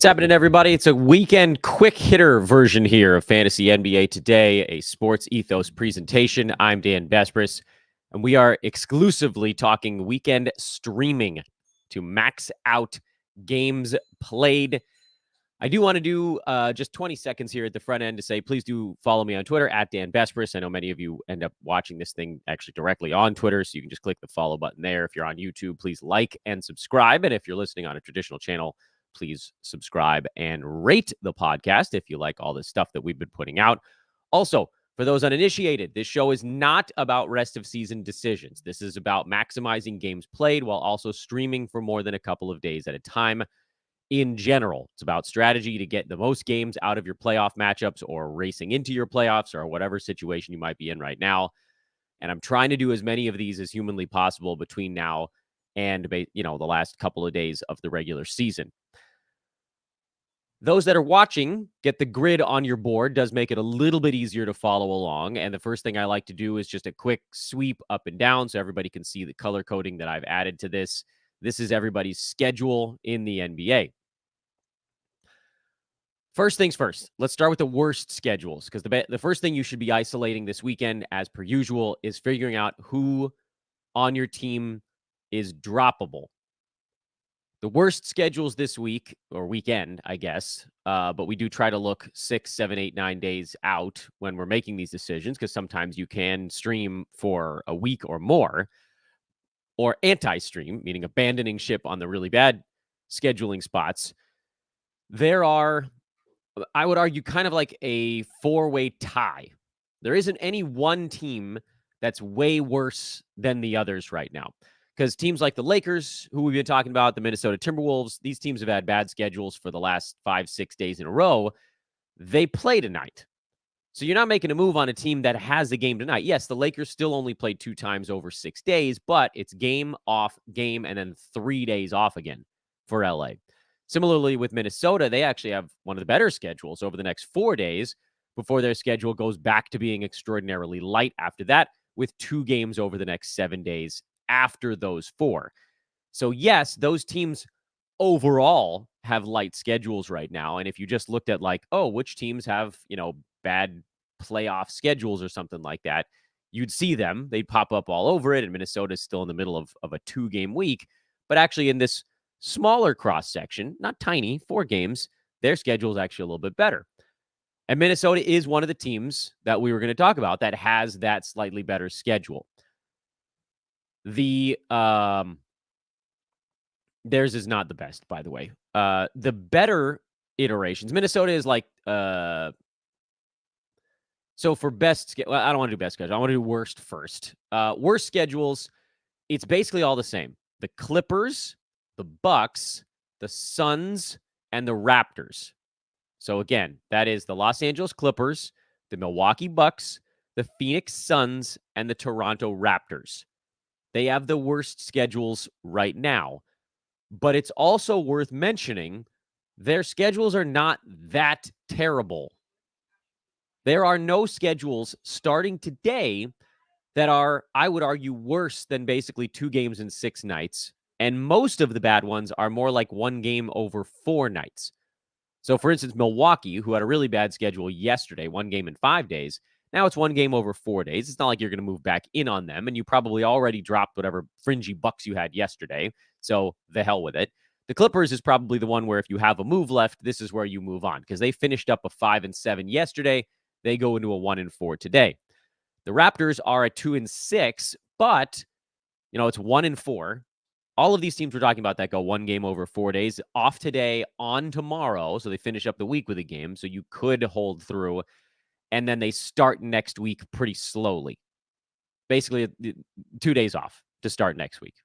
What's happening, everybody? It's a weekend quick hitter version here of Fantasy NBA Today, a sports ethos presentation. I'm Dan Besbris, and we are exclusively talking weekend streaming to max out games played. I do want to do just 20 seconds here at the front end to say, please do follow me on Twitter at Dan Besbris. I know many of you end up watching this thing actually directly on Twitter, so you can just click the follow button there. If you're on YouTube, please like and subscribe. And if you're listening on a traditional channel, please subscribe and rate the podcast if you like all this stuff that we've been putting out. Also, for those uninitiated, this show is not about rest of season decisions. This is about maximizing games played while also streaming for more than a couple of days at a time. In general, it's about strategy to get the most games out of your playoff matchups or racing into your playoffs or whatever situation you might be in right now. And I'm trying to do as many of these as humanly possible between now and, the last couple of days of the regular season. Those that are watching, get the grid on your board. Does make it a little bit easier to follow along. And the first thing I like to do is just a quick sweep up and down so everybody can see the color coding that I've added to this. This is everybody's schedule in the NBA. First things first, let's start with the worst schedules, because the first thing you should be isolating this weekend, as per usual, is figuring out who on your team is droppable. The worst schedules this week, or weekend, I guess, but we do try to look 6, 7, 8, 9 days out when we're making these decisions, because sometimes you can stream for a week or more, or anti-stream, meaning abandoning ship on the really bad scheduling spots. There are, I would argue, kind of like a four-way tie. There isn't any one team that's way worse than the others right now. Because teams like the Lakers, who we've been talking about, the Minnesota Timberwolves, these teams have had bad schedules for the last 5-6 days in a row. They play tonight. So you're not making a move on a team that has a game tonight. Yes, the Lakers still only played 2 times over 6 days, but it's game, off, game, and then 3 days off again for LA. Similarly, with Minnesota, they actually have one of the better schedules over the next 4 days before their schedule goes back to being extraordinarily light after that, with 2 games over the next 7 days after those 4. So yes, those teams overall have light schedules right now. And if you just looked at which teams have, bad playoff schedules or something like that, you'd see them. They'd pop up all over it. And Minnesota's still in the middle of a 2-game week. But actually in this smaller cross section, not tiny, 4 games, their schedule is actually a little bit better. And Minnesota is one of the teams that we were going to talk about that has that slightly better schedule. Theirs is not the best, by the way. The better iterations, Minnesota is so for best, I don't want to do best schedule. I want to do worst first. Worst schedules, it's basically all the same. The Clippers, the Bucks, the Suns, and the Raptors. So again, that is the Los Angeles Clippers, the Milwaukee Bucks, the Phoenix Suns, and the Toronto Raptors. They have the worst schedules right now. But it's also worth mentioning their schedules are not that terrible. There are no schedules starting today that are, I would argue, worse than basically 2 games in 6 nights. And most of the bad ones are more like 1 game over 4 nights. So, for instance, Milwaukee, who had a really bad schedule yesterday, 1 game in 5 days, now it's 1 game over 4 days. It's not like you're going to move back in on them, and you probably already dropped whatever fringy bucks you had yesterday. So the hell with it. The Clippers is probably the one where if you have a move left, this is where you move on, because they finished up a 5-7 yesterday. They go into a 1-4 today. The Raptors are a 2-6, but it's 1-4. All of these teams we're talking about that go 1 game over 4 days, off today, on tomorrow. So they finish up the week with a game. So you could hold through. And then they start next week pretty slowly. Basically, 2 days off to start next week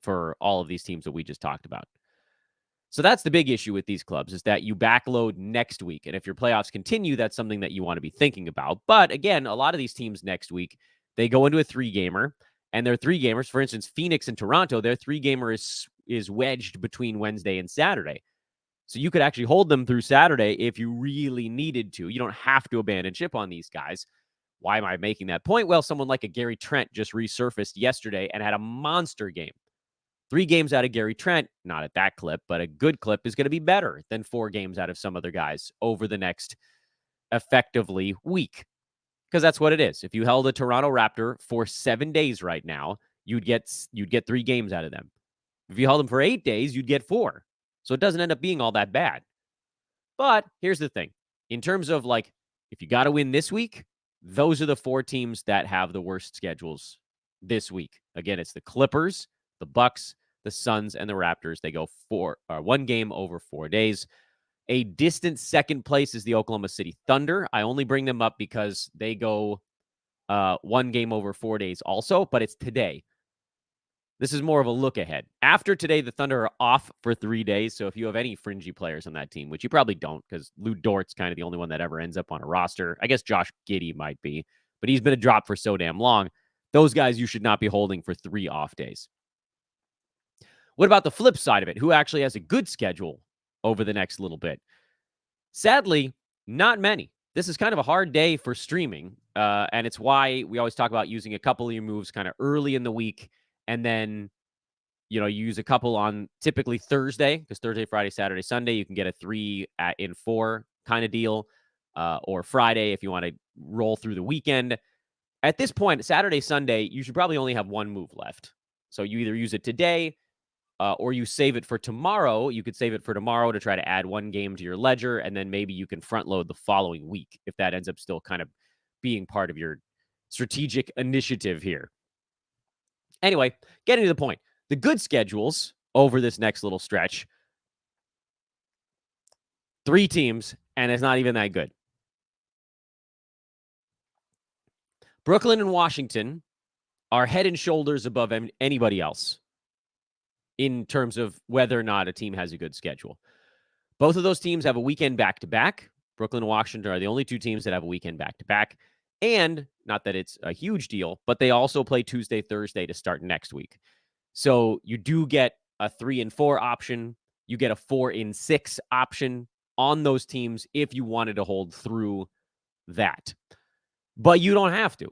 for all of these teams that we just talked about. So that's the big issue with these clubs, is that you backload next week. And if your playoffs continue, that's something that you want to be thinking about. But again, a lot of these teams next week, they go into a 3-gamer. And their 3-gamers, for instance, Phoenix and Toronto, their 3-gamer is wedged between Wednesday and Saturday. So you could actually hold them through Saturday if you really needed to. You don't have to abandon ship on these guys. Why am I making that point? Well, someone like a Gary Trent just resurfaced yesterday and had a monster game. 3 games out of Gary Trent, not at that clip, but a good clip is going to be better than 4 games out of some other guys over the next effectively week. Because that's what it is. If you held a Toronto Raptor for 7 days right now, you'd get 3 games out of them. If you held them for 8 days, you'd get 4. So it doesn't end up being all that bad. But here's the thing. In terms of like, if you got to win this week, those are the 4 teams that have the worst schedules this week. Again, it's the Clippers, the Bucks, the Suns, and the Raptors. They go 1 game over 4 days. A distant second place is the Oklahoma City Thunder. I only bring them up because they go 1 game over 4 days also, but it's today. This is more of a look ahead. After today, the Thunder are off for 3 days. So if you have any fringy players on that team, which you probably don't, because Lou Dort's kind of the only one that ever ends up on a roster. I guess Josh Giddey might be, but he's been a drop for so damn long. Those guys you should not be holding for 3 off days. What about the flip side of it? Who actually has a good schedule over the next little bit? Sadly, not many. This is kind of a hard day for streaming, and it's why we always talk about using a couple of your moves kind of early in the week, and then, you use a couple on typically Thursday, because Thursday, Friday, Saturday, Sunday, you can get a 3 in 4 kind of deal, or Friday if you want to roll through the weekend. At this point, Saturday, Sunday, you should probably only have 1 move left. So you either use it today, or you save it for tomorrow. You could save it for tomorrow to try to add 1 game to your ledger, and then maybe you can front load the following week if that ends up still kind of being part of your strategic initiative here. Anyway, getting to the point. The good schedules over this next little stretch, 3 teams, and it's not even that good. Brooklyn and Washington are head and shoulders above anybody else in terms of whether or not a team has a good schedule. Both of those teams have a weekend back-to-back. Brooklyn and Washington are the only 2 teams that have a weekend back-to-back. And not that it's a huge deal, but they also play Tuesday, Thursday to start next week. So you do get a 3 and 4 option. You get a 4 and 6 option on those teams if you wanted to hold through that. But you don't have to.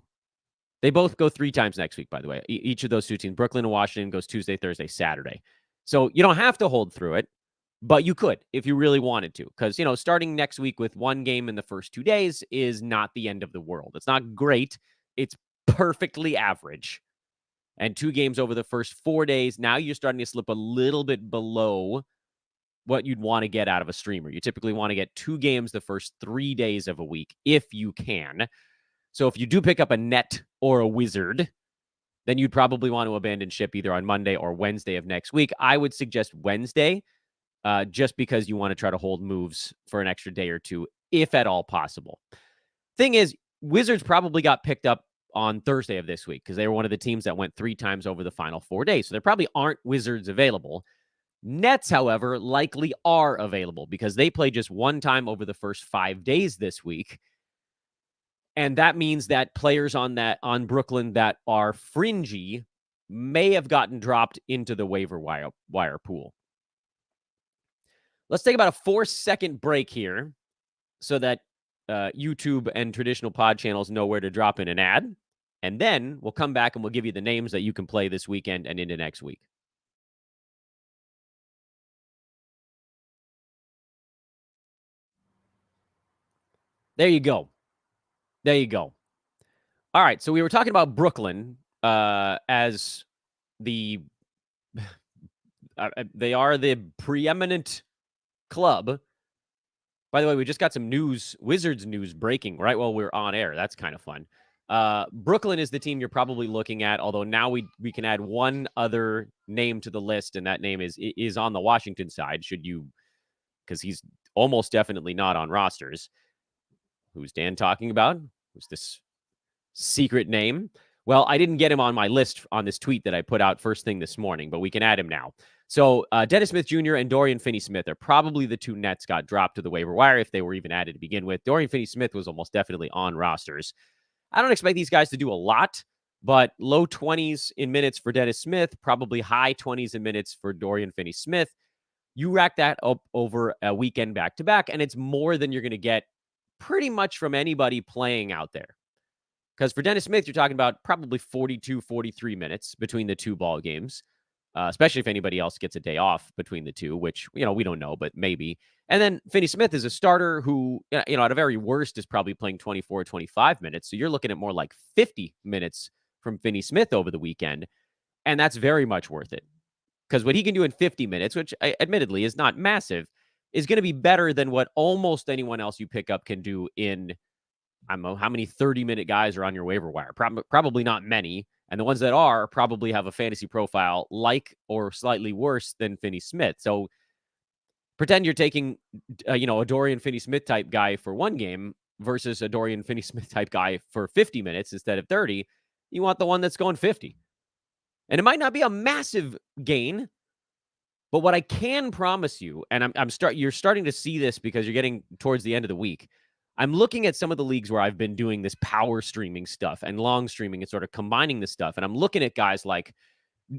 They both go 3 times next week, by the way. Each of those 2 teams, Brooklyn and Washington, goes Tuesday, Thursday, Saturday. So you don't have to hold through it, but you could if you really wanted to. Because, starting next week with 1 game in the first 2 days is not the end of the world. It's not great. It's perfectly average. And 2 games over the first 4 days, now you're starting to slip a little bit below what you'd want to get out of a streamer. You typically want to get 2 games the first 3 days of a week if you can. So if you do pick up a net or a wizard, then you'd probably want to abandon ship either on Monday or Wednesday of next week. I would suggest Wednesday, just because you want to try to hold moves for an extra day or 2, if at all possible. Thing is, Wizards probably got picked up on Thursday of this week because they were one of the teams that went 3 times over the final 4 days. So there probably aren't Wizards available. Nets, however, likely are available because they play just 1 time over the first 5 days this week. And that means that players on Brooklyn that are fringy may have gotten dropped into the waiver wire pool. Let's take about a 4-second break here so that YouTube and traditional pod channels know where to drop in an ad. And then we'll come back and we'll give you the names that you can play this weekend and into next week. There you go. There you go. All right, so we were talking about Brooklyn as the they are the preeminent club. By the way, we just got some Wizards news breaking right while we're on air. That's kind of fun. Brooklyn is the team you're probably looking at, although now we can add one other name to the list, and that name is on the Washington side, because he's almost definitely not on rosters. Who's Dan talking about? Who's this secret name? Well, I didn't get him on my list on this tweet that I put out first thing this morning, but we can add him now. So Dennis Smith Jr. and Dorian Finney-Smith are probably the 2 Nets got dropped to the waiver wire if they were even added to begin with. Dorian Finney-Smith was almost definitely on rosters. I don't expect these guys to do a lot, but low 20s in minutes for Dennis Smith, probably high 20s in minutes for Dorian Finney-Smith. You rack that up over a weekend back-to-back, and it's more than you're going to get pretty much from anybody playing out there. Because for Dennis Smith, you're talking about probably 42, 43 minutes between the 2 ball games. especially if anybody else gets a day off between the two, which, we don't know, but maybe. And then Finney Smith is a starter who, at a very worst, is probably playing 24, 25 minutes. So you're looking at more like 50 minutes from Finney Smith over the weekend. And that's very much worth it. Because what he can do in 50 minutes, which admittedly is not massive, is going to be better than what almost anyone else you pick up can do in, I don't know, how many 30-minute guys are on your waiver wire? Probably not many. And the ones that are probably have a fantasy profile like or slightly worse than Finney Smith. So pretend you're taking, a Dorian Finney-Smith type guy for one game versus a Dorian Finney-Smith type guy for 50 minutes instead of 30. You want the one that's going 50. And it might not be a massive gain, but what I can promise you, and you're starting to see this because you're getting towards the end of the week. I'm looking at some of the leagues where I've been doing this power streaming stuff and long streaming and sort of combining the stuff. And I'm looking at guys like,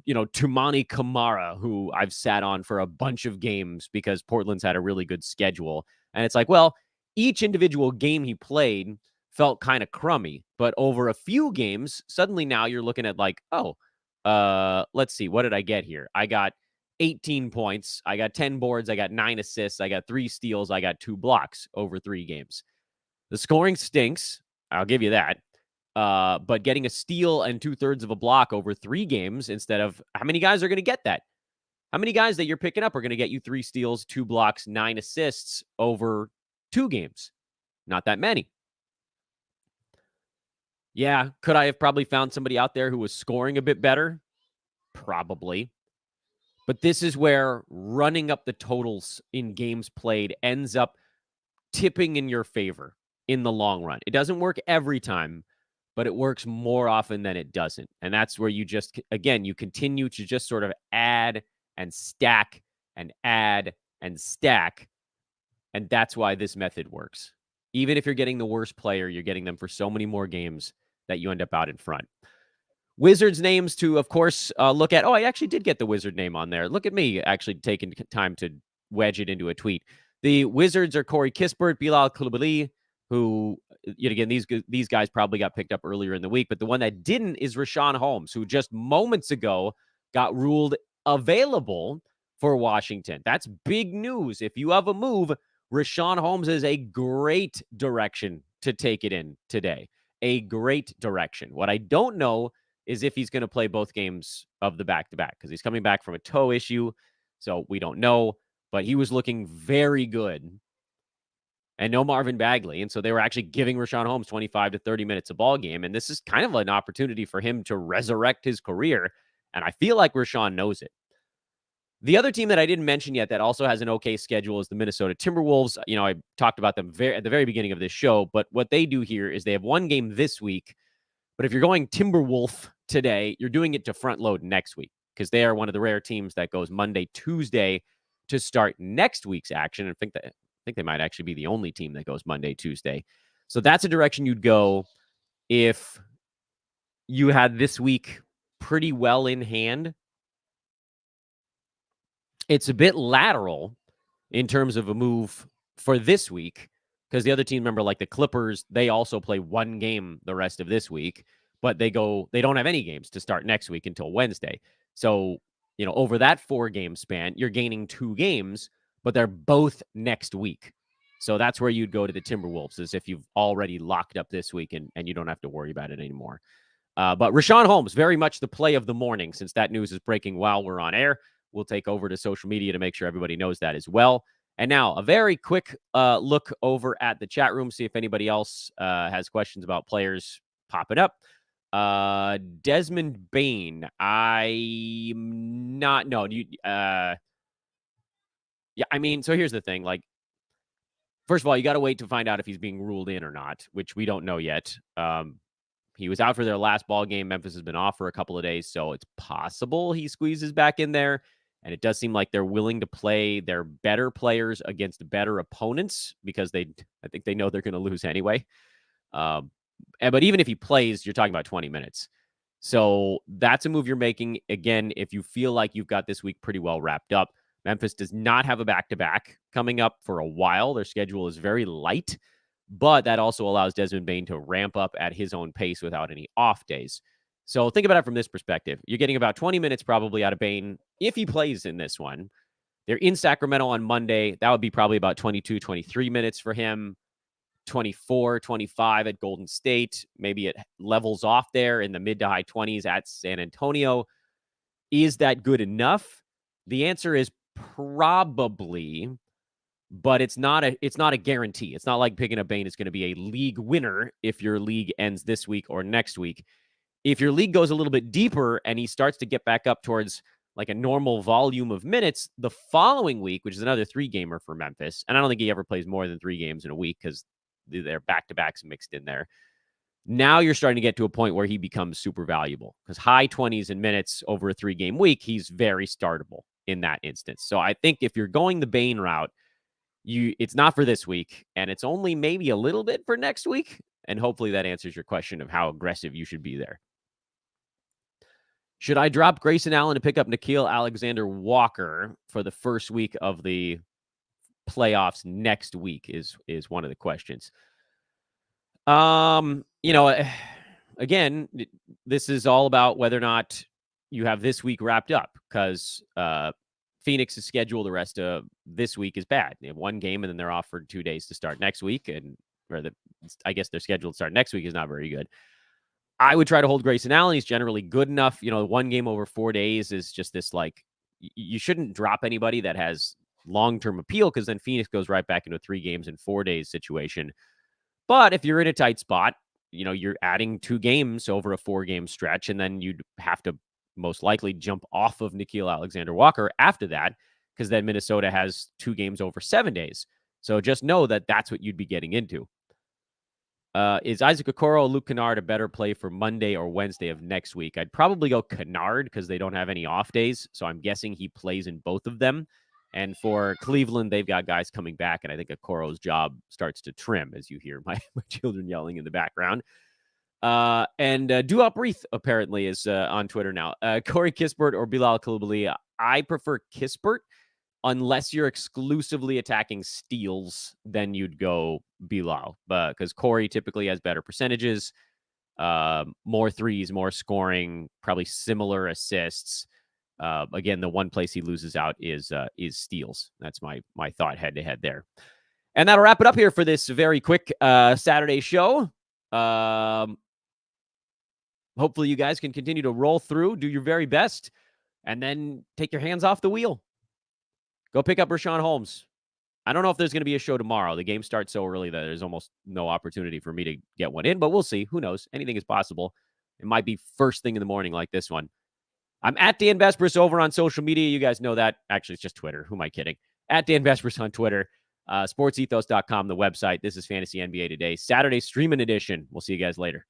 Tumani Kamara, who I've sat on for a bunch of games because Portland's had a really good schedule. And it's like, well, each individual game he played felt kind of crummy. But over a few games, suddenly now you're looking at like, let's see, what did I get here? I got 18 points. I got 10 boards. I got 9 assists. I got 3 steals. I got 2 blocks over 3 games. The scoring stinks. I'll give you that. But getting a steal and 2/3 of a block over 3 games instead of how many guys are going to get that? How many guys that you're picking up are going to get you 3 steals, 2 blocks, 9 assists over 2 games? Not that many. Yeah. Could I have probably found somebody out there who was scoring a bit better? Probably. But this is where running up the totals in games played ends up tipping in your favor in the long run. It doesn't work every time, but it works more often than it doesn't. And that's where you you continue to just sort of add and stack and add and stack. And that's why this method works. Even if you're getting the worst player, you're getting them for so many more games that you end up out in front. Wizards names to, of course, look at. Oh, I actually did get the Wizard name on there. Look at me actually taking time to wedge it into a tweet. The Wizards are Corey Kispert, Bilal Coulibaly, who, yet again, these guys probably got picked up earlier in the week. But the one that didn't is Richaun Holmes, who just moments ago got ruled available for Washington. That's big news. If you have a move, Richaun Holmes is a great direction to take it in today. A great direction. What I don't know is if he's going to play both games of the back-to-back because he's coming back from a toe issue. So we don't know, but he was looking very good. And no Marvin Bagley. And so they were actually giving Richaun Holmes 25 to 30 minutes a ball game. And this is kind of an opportunity for him to resurrect his career. And I feel like Richaun knows it. The other team that I didn't mention yet that also has an okay schedule is the Minnesota Timberwolves. I talked about them at the very beginning of this show, but what they do here is they have one game this week. But if you're going Timberwolf today, you're doing it to front load next week because they are one of the rare teams that goes Monday, Tuesday to start next week's action. I think they might actually be the only team that goes Monday, Tuesday. So that's a direction you'd go if you had this week pretty well in hand. It's a bit lateral in terms of a move for this week because the other team, remember, like the Clippers, they also play one game the rest of this week, but they don't have any games to start next week until Wednesday. So, over that 4-game span, you're gaining 2 games, but they're both next week. So that's where you'd go to the Timberwolves, as if you've already locked up this week and you don't have to worry about it anymore. But Richaun Holmes, very much the play of the morning, since that news is breaking while we're on air. We'll take over to social media to make sure everybody knows that as well. And now a very quick look over at the chat room, see if anybody else has questions about players popping up. Desmond Bane, I'm not. No, yeah. I mean, so here's the thing. Like, first of all, you got to wait to find out if he's being ruled in or not, which we don't know yet. He was out for their last ball game. Memphis has been off for a couple of days, so it's possible he squeezes back in there. And it does seem like they're willing to play their better players against better opponents because I think they know they're going to lose anyway. But even if he plays, you're talking about 20 minutes. So that's a move you're making. Again, if you feel like you've got this week pretty well wrapped up. Memphis does not have a back-to-back coming up for a while. Their schedule is very light, but that also allows Desmond Bane to ramp up at his own pace without any off days. So think about it from this perspective. You're getting about 20 minutes probably out of Bane if he plays in this one. They're in Sacramento on Monday. That would be probably about 22, 23 minutes for him. 24, 25 at Golden State. Maybe it levels off there in the mid to high 20s at San Antonio. Is that good enough? The answer is probably, but it's not a guarantee. It's not like picking up Bane is going to be a league winner if your league ends this week or next week. If your league goes a little bit deeper and he starts to get back up towards like a normal volume of minutes the following week, which is another 3-gamer for Memphis, and I don't think he ever plays more than 3 games in a week because they're back-to-backs mixed in there. Now you're starting to get to a point where he becomes super valuable because high 20s in minutes over a 3-game week, he's very startable in that instance. So I think if you're going the Bane route, it's not for this week, and it's only maybe a little bit for next week. And hopefully that answers your question of how aggressive you should be there. Should I drop Grayson Allen to pick up Nickeil Alexander-Walker for the first week of the playoffs next week is one of the questions. Again, this is all about whether or not you have this week wrapped up because Phoenix's schedule the rest of this week is bad. They have 1 game and then they're off for 2 days to start next week. I guess their schedule to start next week is not very good. I would try to hold Grayson Allen. He's generally good enough. 1 game over 4 days is just this, like, you shouldn't drop anybody that has long-term appeal because then Phoenix goes right back into a 3 games in 4 days situation. But if you're in a tight spot, you're adding 2 games over a 4-game stretch, and then you'd have to most likely jump off of Nickeil Alexander-Walker after that because then Minnesota has 2 games over 7 days. So just know that that's what you'd be getting into. Is Isaac Okoro or Luke Kennard a better play for Monday or Wednesday of next week? I'd probably go Kennard because they don't have any off days. So I'm guessing he plays in both of them. And for Cleveland, they've got guys coming back. And I think Okoro's job starts to trim as you hear my children yelling in the background. And Duop Reith apparently is on Twitter now. Corey Kispert or Bilal Coulibaly. I prefer Kispert. Unless you're exclusively attacking steals, then you'd go Bilal. Because Corey typically has better percentages, more threes, more scoring, probably similar assists. Again, the one place he loses out is steals. That's my thought head-to-head there. And that'll wrap it up here for this very quick Saturday show. Hopefully you guys can continue to roll through, do your very best, and then take your hands off the wheel. Go pick up Richaun Holmes. I don't know if there's going to be a show tomorrow. The game starts so early that there's almost no opportunity for me to get one in, but we'll see. Who knows? Anything is possible. It might be first thing in the morning like this one. I'm at Dan Besbris over on social media. You guys know that. Actually, it's just Twitter. Who am I kidding? At Dan Besbris on Twitter. SportsEthos.com, the website. This is Fantasy NBA Today, Saturday streaming edition. We'll see you guys later.